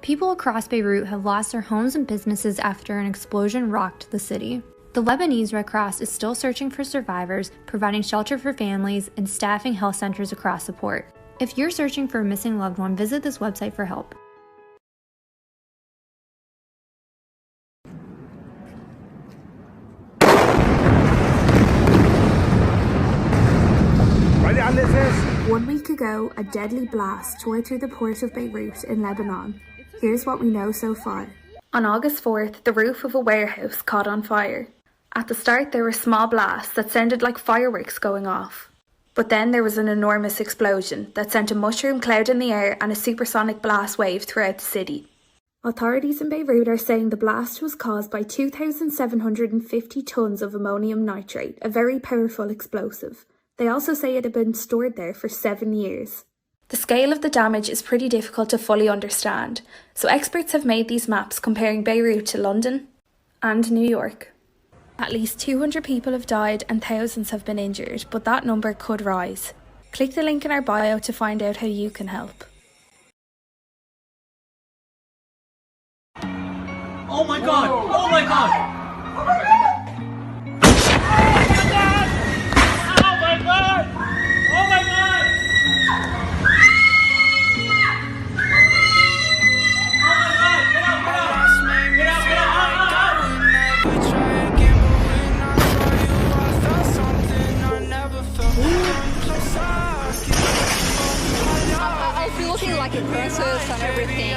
People across Beirut have lost their homes and businesses after an explosion rocked the city. The Lebanese Red Cross is still searching for survivors, providing shelter for families, and staffing health centers across the port. If you're searching for a missing loved one, visit this website for help. One week ago, a deadly blast tore through the port of Beirut in Lebanon. Here's what we know so far. On August 4th, the roof of a warehouse caught on fire. At the start, there were small blasts that sounded like fireworks going off. But then there was an enormous explosion that sent a mushroom cloud in the air and a supersonic blast wave throughout the city. Authorities in Beirut are saying the blast was caused by 2,750 tons of ammonium nitrate, a very powerful explosive. They also say it had been stored there for 7 years. The scale of the damage is pretty difficult to fully understand, so experts have made these maps comparing Beirut to London and New York. At least 200 people have died and thousands have been injured, but that number could rise. Click the link in our bio to find out how you can help. Oh my god! Oh my god! I feel looking like a princess and everything.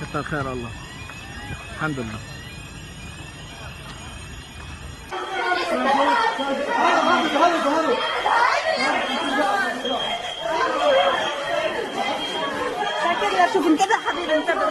كتر خير الله الحمد لله شوف انتبه حبيبي انتبه